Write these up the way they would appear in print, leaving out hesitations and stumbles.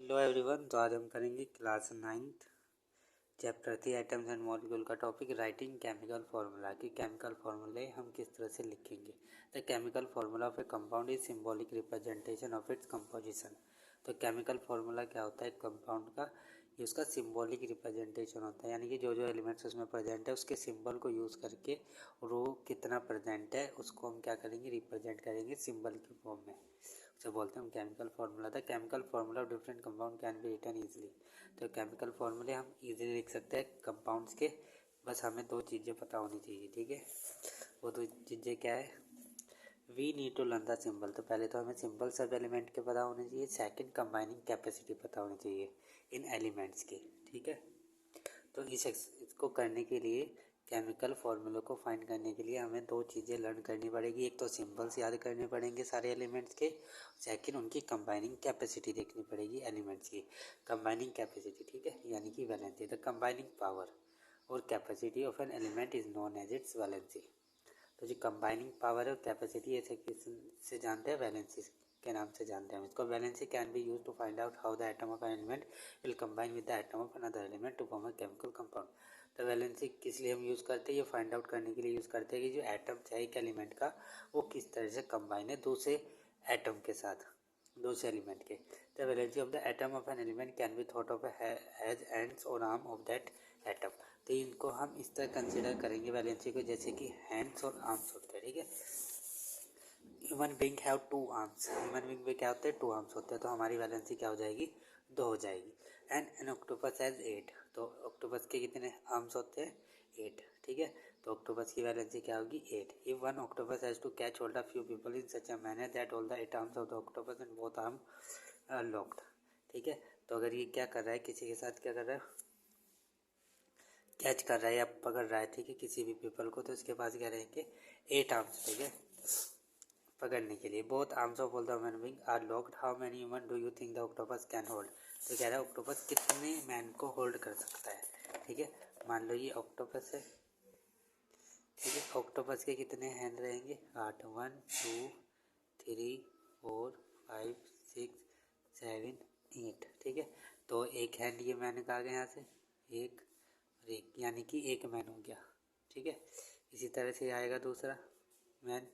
Hello everyone. तो आज हम करेंगे class 9th chapter 3 atoms and molecule का टॉपिक राइटिंग केमिकल फार्मूला कि केमिकल फार्मूले हम किस तरह से लिखेंगे। The chemical formula of A compound is symbolic representation of its composition. तो केमिकल फार्मूला क्या होता है कंपाउंड का, ये उसका सिंबॉलिक रिप्रेजेंटेशन होता है, यानी कि जो जो एलिमेंट्स उसमें प्रेजेंट है उसके सिंबल को यूज़ करके और वो कितना प्रेजेंट है उसको हम क्या करेंगे, रिप्रेजेंट करेंगे सिंबल के फॉर्म में। उसे बोलते हैं हम केमिकल फार्मूला। था chemical formula of different compound can be written easily. तो केमिकल फार्मूले हम इजीली लिख सकते हैं कंपाउंड्स के, बस हमें दो चीज़ें पता होनी चाहिए। ठीक है, वो दो चीज़ें क्या है, we need to learn the symbol. तो पहले तो हमें सिंबल सब एलिमेंट के पता होने चाहिए। सेकंड, कंबाइनिंग कैपेसिटी पता होनी चाहिए इन एलिमेंट्स की। ठीक है, तो इसको करने के लिए केमिकल फार्मूले को फाइंड करने के लिए हमें दो चीज़ें लर्न करनी पड़ेगी। एक तो सिंबल्स याद करने पड़ेंगे सारे एलिमेंट्स के, सेकंड उनकी कंबाइनिंग कैपेसिटी देखनी पड़ेगी एलिमेंट्स की। कंबाइनिंग कैपेसिटी, ठीक है, यानी कि वैलेंसी। द कंबाइनिंग पावर और capacity of an element is known as its valency. तो जो कंबाइनिंग पावर और कैपेसिटी ऐसे किससे जानते हैं, वैलेंसी के नाम से जानते हैं हम इसको। Valency can be use to find out how the atom of an element will combine with the atom of another element to form a chemical compound. तो वैलेंसी किस लिए हम यूज़ करते हैं, ये फाइंड आउट करने के लिए यूज़ करते हैं कि जो एटम है एक एलिमेंट का वो किस तरह से कंबाइन है दूसरे एटम के साथ, दूसरे एलिमेंट के। The valency of the atom of an element can be thought of as ends और आर्म ऑफ दैट एटम। तो इनको हम इस तरह कंसिडर करेंगे वैलेंसी को, जैसे कि हैंड्स और आर्म्स होते हैं। ठीक है, human being have 2 arms. Human being में क्या होते हैं, 2 आर्म्स होते हैं, तो हमारी वैलेंसी क्या हो जाएगी, 2 हो जाएगी। And an octopus has 8। तो ऑक्टोपस के कितने आर्म्स होते हैं, 8। ठीक है, तो ऑक्टोपस की वैलेंसी क्या होगी, 8। If one octopus has to catch hold a few people in such a manner that all the 8 arms of the octopus and both arm are locked. ठीक है, तो अगर ये क्या कर रहा है, किसी के साथ क्या कर रहा है, कैच कर रहा है या पकड़ रहा है, ठीक है, किसी भी पीपल को, तो इसके पास क्या रहेंगे, 8 आर्म्स। ठीक है, पकड़ने के लिए। Both arms of all the human being are locked. How many human do you think the octopus can hold. तो कह रहा है ऑक्टोपस कितने मैन को होल्ड कर सकता है। ठीक है, मान लो ये ऑक्टोपस है। ठीक है, ऑक्टोपस के कितने हैंड रहेंगे, 8। 1 2 3 4 5 6 7 8। ठीक है, तो एक हैंड ये मैन का आ गया यहाँ से, एक और एक, यानी कि एक मैन हो गया। ठीक है, इसी तरह से आएगा दूसरा मैन,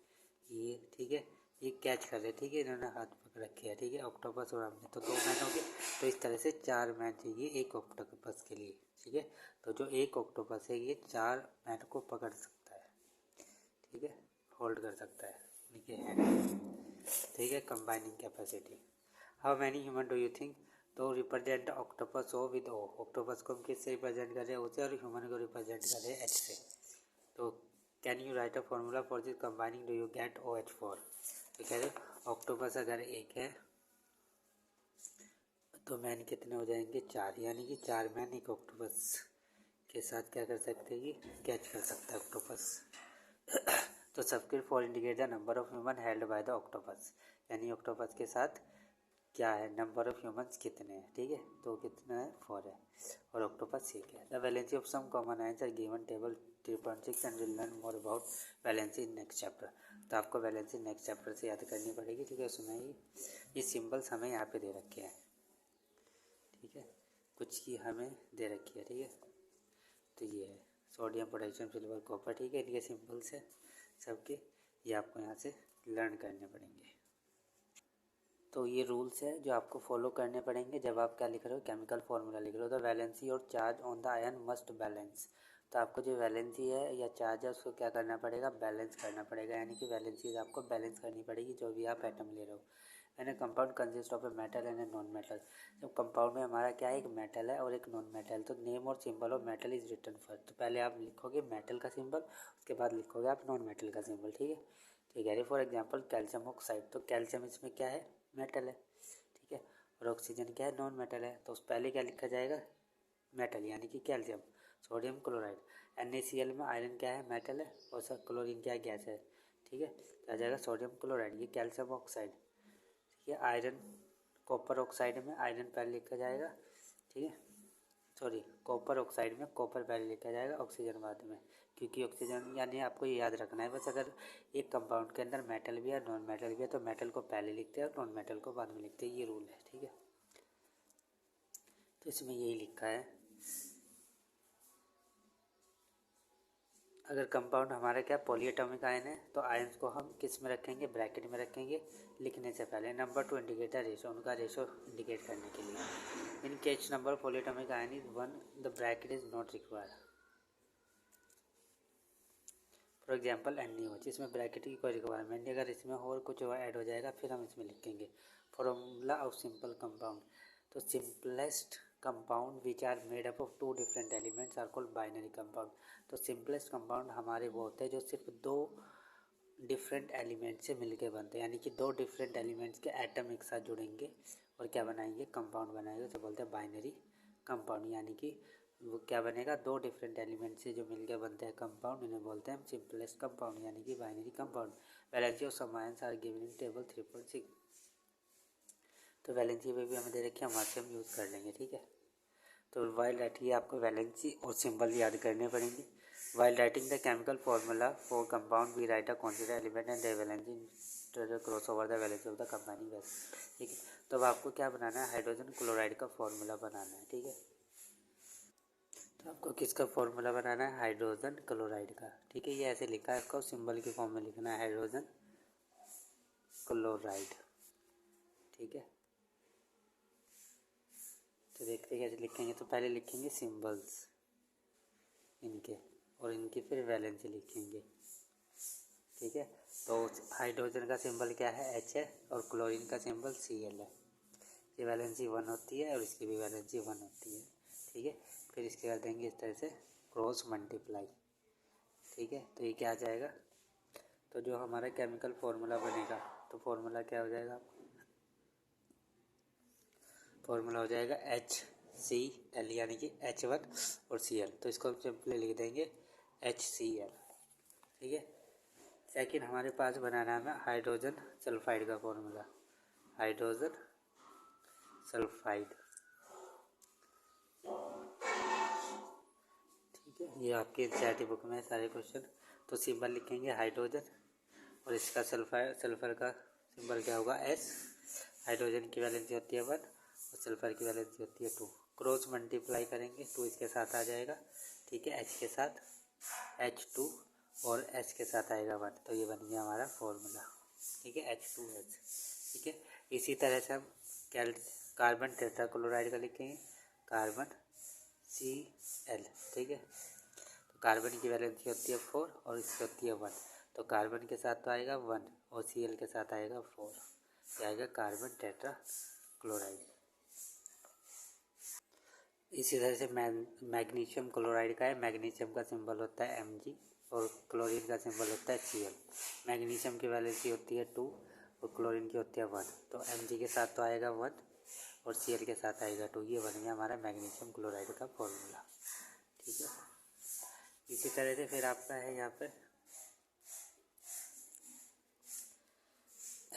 ये। ठीक है, ये कैच कर रहे, ठीक है, इन्होंने हाथ पकड़ रखे है। ठीक है, ऑक्टोपस और हमने, तो 2 मैन हो गए। तो इस तरह से 4 मैन चाहिए एक ऑक्टोपस के लिए। ठीक है, तो जो एक ऑक्टोपस है ये 4 मैन को पकड़ सकता है। ठीक है, होल्ड कर सकता है उनके हैंड। ठीक है, combining capacity. How many human do you think. तो represent octopus O with O. Octopus को हम किससे रिप्रेजेंट कर रहे हैं, ओ से, और ह्यूमन को रिप्रेजेंट कर रहे हैं एच से। तो can you right a formula for this combining, do you get OH4। तो कह रहे ऑक्टोपस अगर एक है तो मैन कितने हो जाएंगे, 4, यानी कि 4 मैन एक ऑक्टोपस के साथ क्या कर सकते हैं, ये कैच कर सकता है ऑक्टोपस। तो सबके for indicate the number of human held by the octopus, यानी ऑक्टोपस के साथ क्या है, नंबर ऑफ ह्यूमंस कितने हैं। ठीक है, तो कितना है, 4 है, और ऑक्टोपस एक है। The valency of some common answer given table 3.6 and will learn more about valency in next chapter. तो आपको वैलेंसी नेक्स्ट चैप्टर से याद करनी पड़ेगी। ठीक है, उसमें ये सिंबल्स हमें यहाँ पे दे रखे हैं। ठीक है, कुछ की हमें दे रखी है। ठीक है, तो ये है सोडियम, पोटेशियम, सिल्वर, कॉपर। ठीक है, इनके सिंबल्स है सबके, ये आपको यहाँ से लर्न करने पड़ेंगे। तो ये रूल्स है जो आपको फॉलो करने पड़ेंगे जब आप क्या लिख रहे हो, केमिकल फार्मूला लिख रहे हो। द वैलेंसी और charge on the ion must balance. तो आपको जो वैलेंसी है या चार्ज है उसको क्या करना पड़ेगा, बैलेंस करना पड़ेगा, यानी कि वैलेंसीज आपको बैलेंस करनी पड़ेगी जो भी आप एटम ले रहे हो। And a compound consist of a metal and a non metal. जब कंपाउंड में हमारा क्या है, एक मेटल है और एक नॉन मेटल, तो नेम और symbol of metal is written first. तो पहले आप लिखोगे मेटल का सिंबल, उसके बाद लिखोगे आप नॉन मेटल का सिंबल। ठीक है, ठीक है, फॉर एग्जाम्पल कैल्शियम ऑक्साइड। तो कैल्शियम इसमें क्या है, मेटल है। ठीक है, और ऑक्सीजन क्या है, नॉन मेटल है। तो उस पहले क्या लिखा जाएगा, मेटल, यानी कि कैल्शियम। Sodium chloride. NaCl में आयरन क्या है, मेटल है, और सर क्लोरीन क्या है, गैस है। ठीक है, तो आ जाएगा सोडियम क्लोराइड, ये कैल्शियम ऑक्साइड। ठीक है, आयरन, कॉपर ऑक्साइड में आयरन पहले लिखा जाएगा। ठीक है, सॉरी, कॉपर ऑक्साइड में कॉपर पहले लिखा जाएगा, ऑक्सीजन बाद में, क्योंकि ऑक्सीजन, यानी आपको ये याद रखना है बस, अगर एक कंपाउंड के अंदर मेटल भी है नॉन मेटल भी है तो मेटल को पहले लिखते हैं और नॉन मेटल को बाद में लिखते हैं, ये रूल है। ठीक है, तो इसमें यही लिखा है, अगर कंपाउंड हमारा क्या पॉलीएटॉमिक आयन है तो आयन्स को हम किस में रखेंगे, ब्रैकेट में रखेंगे लिखने से पहले। नंबर 2 इंडिकेट द रेशो, उनका रेशो इंडिकेट करने के लिए। In case number polyatomic ion is 1 the bracket is not required. For example NaOH, इसमें ब्रैकेट की कोई रिक्वायरमेंट नहीं, अगर इसमें और कुछ ऐड हो जाएगा फिर हम इसमें लिखेंगे। फॉर्मूला ऑफ सिंपल कंपाउंड, तो simplest compound which are made up of 2 different elements are called binary compound. तो सिंपलेस्ट कंपाउंड हमारे वो होते हैं जो सिर्फ 2 डिफरेंट एलिमेंट से मिलके बनते हैं, यानी कि 2 डिफरेंट एलिमेंट्स के एटम एक साथ जुड़ेंगे और क्या बनाएंगे, कंपाउंड बनाएंगे, तो बोलते हैं बाइनरी कंपाउंड। यानी कि वो क्या बनेगा, 2 डिफरेंट एलिमेंट से जो मिलकर बनते हैं कंपाउंड, इन्हें बोलते हैं हम सिंपलेस्ट कंपाउंड यानी कि binary compound. Valency of some ions are given in table 3.6। तो वैलेंसी पे भी हमें दे रखी है, वहाँ से हम यूज़ कर लेंगे, ठीक है। तो वाइल राइटिंग आपको वैलेंसी और सिंबल याद करने पड़ेंगे। While writing the chemical formula for compound we write a constant element and the valency cross over the valency of the combining gas, ठीक है। तो अब आपको क्या बनाना है, हाइड्रोजन क्लोराइड का फार्मूला बनाना है, ठीक है। तो आपको किसका फॉर्मूला बनाना है, हाइड्रोजन क्लोराइड का, ठीक है। ये ऐसे लिखा है, इसको सिंबल के फॉर्म में लिखना है, हाइड्रोजन क्लोराइड, ठीक है। तो देखते हैं कैसे लिखेंगे। तो पहले लिखेंगे सिंबल्स इनके और इनकी फिर वैलेंसी लिखेंगे, ठीक है। तो हाइड्रोजन का सिंबल क्या है, H है, और क्लोरीन का सिंबल Cl है। ये वैलेंसी 1 होती है और इसकी भी वैलेंसी 1 होती है, ठीक है। फिर इसके कर देंगे इस तरह से क्रॉस मल्टीप्लाई, ठीक है। तो ये क्या आ जाएगा, तो जो हमारा केमिकल फार्मूला बनेगा, तो फार्मूला क्या हो जाएगा, फार्मूला हो जाएगा HCl यानी कि H1 और Cl। तो इसको हम सिंपली लिख देंगे HCl, ठीक है। सेकेंड हमारे पास बनाना है हाइड्रोजन सल्फाइड का फॉर्मूला, हाइड्रोजन सल्फाइड, ठीक है। ये आपके एनसीईआरटी बुक में है सारे क्वेश्चन। तो सिंबल लिखेंगे हाइड्रोजन और इसका सल्फर का सिंबल क्या होगा, S। हाइड्रोजन की वैलेंसी होती है 1 और सल्फर की वैलेंसी होती है 2। क्रॉस मल्टीप्लाई करेंगे, 2 इसके साथ आ जाएगा, ठीक है, H के साथ H2 और H के साथ आएगा 1। तो ये बन गया हमारा फॉर्मूला, ठीक है, H2H, ठीक है। इसी तरह से हम कार्बन टेट्राक्लोराइड का लिखेंगे, कार्बन Cl, ठीक है। तो कार्बन की वैलेंसी होती है 4 और इसकी होती है 1। तो कार्बन के साथ तो आएगा 1 और Cl के साथ आएगा 4, ये आएगा कार्बन टेट्राक्लोराइड। इसी तरह से मैग्नीशियम क्लोराइड का है, मैग्नीशियम का सिंबल होता है Mg और क्लोरीन का सिंबल होता है Cl। मैग्नीशियम की वैलेंसी होती है 2 और क्लोरीन की होती है 1। तो Mg के साथ तो आएगा 1 और Cl के साथ आएगा 2। ये बन गया हमारा मैग्नीशियम क्लोराइड का फॉर्मूला, ठीक है। इसी तरह से फिर आपका है यहाँ पे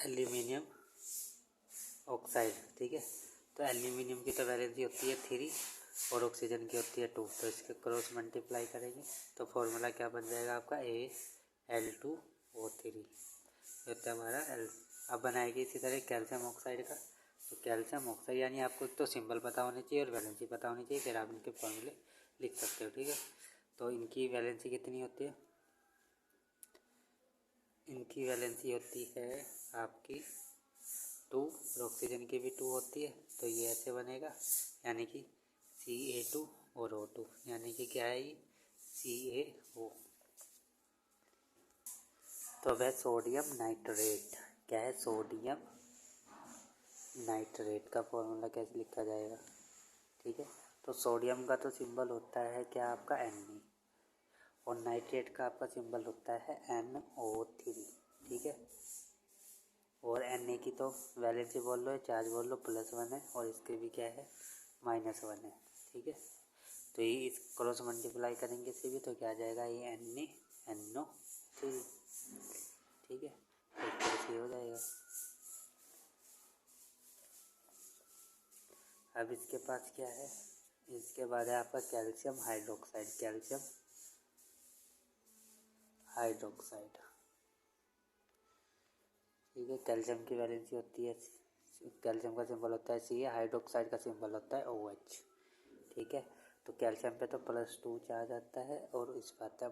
एल्यूमिनियम ऑक्साइड, ठीक है। तो एल्यूमिनियम की तो वैलेंसी होती है 3 और ऑक्सीजन की होती है 2। तो इसके क्रॉस मल्टीप्लाई करेंगे तो फॉर्मूला क्या बन जाएगा आपका, Al2O3 होता है हमारा L। अब बनाएगी इसी तरह कैल्शियम ऑक्साइड का। तो कैल्शियम ऑक्साइड यानी आपको तो सिंबल पता होने चाहिए और वैलेंसी पता होनी चाहिए, फिर आप इनके फॉर्मूले लिख सकते हो, ठीक है। तो इनकी वैलेंसी कितनी होती है, इनकी वैलेंसी होती है आपकी 2 और ऑक्सीजन की भी 2 होती है। तो ये ऐसे बनेगा यानी कि Ca2 और O2 यानी कि क्या है ये CaO। तो वह सोडियम नाइट्रेट, क्या है, सोडियम नाइट्रेट का फॉर्मूला कैसे लिखा जाएगा, ठीक है। तो सोडियम का तो सिंबल होता है क्या आपका Na और नाइट्रेट का आपका सिंबल होता है NO3, ठीक है। और Na की तो वैलेंसी बोल लो, चार्ज बोल लो, +1 है और इसके भी क्या है, -1 है, ठीक है। तो ये इस क्रॉस मल्टीप्लाई करेंगे इसे भी, तो क्या आ जाएगा, ये NaNO3, ठीक है। एक तरह से हो जाएगा। अब इसके पास क्या है, इसके बाद है आपका कैल्शियम हाइड्रोक्साइड, कैल्शियम हाइड्रोक्साइड, ठीक है। कैल्शियम की वैलेंसी होती है, कैल्शियम का सिंबल होता है Ca, हाइड्रोक्साइड का सिंबल होता है OH, ठीक है। तो कैल्शियम पे तो +2 चार्ज आता है और इस पर आता है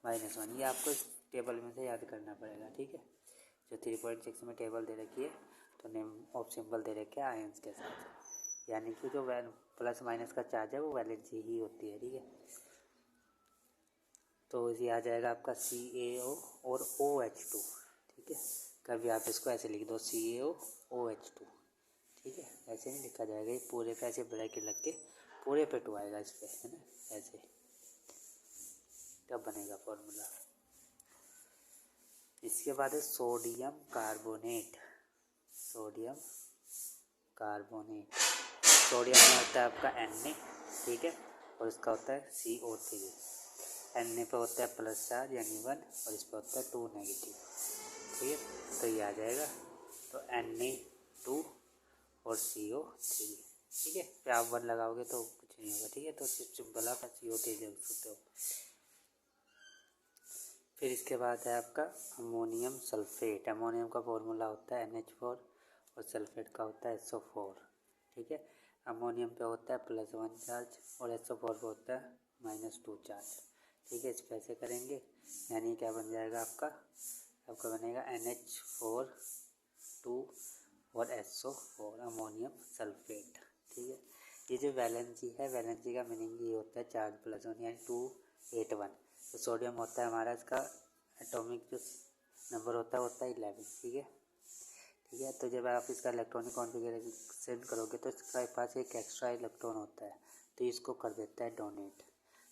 -1। ये आपको इस टेबल में से याद करना पड़ेगा, ठीक है। जो 3.6 में टेबल दे रखी है तो नेम ऑफ सिंबल दे रखे हैं आयंस के साथ, यानी कि जो +- का चार्ज है वो वैलेंसी ही होती है, ठीक है। तो ये आ जाएगा आपका CaO और OH2, ठीक है। कभी आप इसको ऐसे लिख दो CaO OH2, ठीक है। ऐसे नहीं लिखा जाएगा, ये पूरे पे ऐसे ब्रैकेट लग के पूरे पे 2 आएगा इस पे, है ना, ऐसे। तब बनेगा फॉर्मूला। इसके बाद है सोडियम कार्बोनेट। सोडियम में होता है आपका Na, ठीक है, और इसका होता है CO3। Na पे होता है प्लस चार्ज यानी 1 और इस पे होता है 2 नेगेटिव, ठीक है। तो ये आ जाएगा, तो Na2 और CO3, ठीक है। फिर आप 1 लगाओगे तो कुछ नहीं होगा, ठीक है। तो सिंपल आप CO3 लिख सकते हो। फिर इसके बाद है आपका अमोनियम सल्फेट। अमोनियम का फॉर्मूला होता है NH4 और सल्फेट का होता है SO4, ठीक है। अमोनियम पे होता है +1 चार्ज और SO4 पे होता है -2 चार्ज, ठीक है। इस पे ऐसे करेंगे यानी क्या बन जाएगा आपका बनेगा NH4 2 और SO4 अमोनियम सल्फेट, ठीक है। ये जो वैलेंसी है, वैलेंसी का मीनिंग ये होता है चार्ज +1 यानी 281। तो सोडियम होता है हमारा, इसका एटॉमिक जो नंबर होता है 11, ठीक है। तो जब आप इसका इलेक्ट्रॉनिक कॉन्फ़िगरेशन करोगे तो इसके पास एक एक्स्ट्रा इलेक्ट्रॉन होता है, तो इसको कर देता है डोनेट,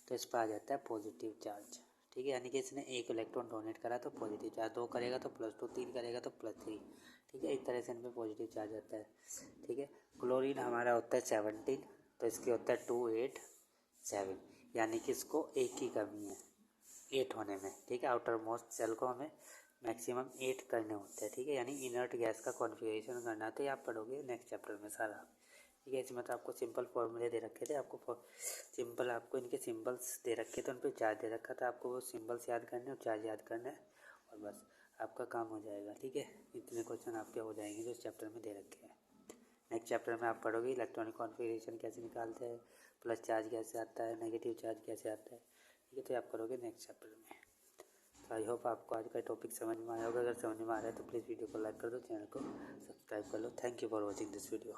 तो इस पर आ जाता है पॉजिटिव चार्ज, ठीक है। यानी कि इसने 1 इलेक्ट्रॉन डोनेट करा तो पॉजिटिव चार्ज, 2 करेगा तो +2, 3 करेगा तो +3, ठीक है। इस तरह से इनमें पॉजिटिव चार्ज आता है, ठीक है। क्लोरीन हमारा होता है 17, तो इसके होता है 287, यानी कि इसको 1 की कमी है 8 होने में, ठीक है। आउटर मोस्ट सेल को हमें मैक्सिमम 8 करने होते हैं, ठीक है। यानी इनर्ट गैस का कॉन्फ़िगरेशन करना, तो ये आप पढ़ोगे नेक्स्ट चैप्टर में सारा, ठीक है। इसमें तो आपको सिंपल फॉर्मूले दे रखे थे, आपको इनके सिंबल्स दे रखे थे, उन पर चार्ज दे रखा था, आपको वो सिंबल्स याद करने और चार्ज याद करना है और बस आपका काम हो जाएगा, ठीक है। इतने क्वेश्चन आपके हो जाएंगे जो इस चैप्टर में दे रखे हैं। नेक्स्ट चैप्टर में आप पढ़ोगे इलेक्ट्रॉनिक कॉन्फ़िगरेशन कैसे निकालते हैं, प्लस चार्ज कैसे आता है, नेगेटिव चार्ज कैसे आता है, ठीक है। तो आप करोगे नेक्स्ट चैप्टर में। तो आई होप आपको आज का टॉपिक समझ में आया होगा। अगर समझ में आ रहा है तो प्लीज़ वीडियो को लाइक कर दो, चैनल को सब्सक्राइब कर लो। Thank you for watching this video.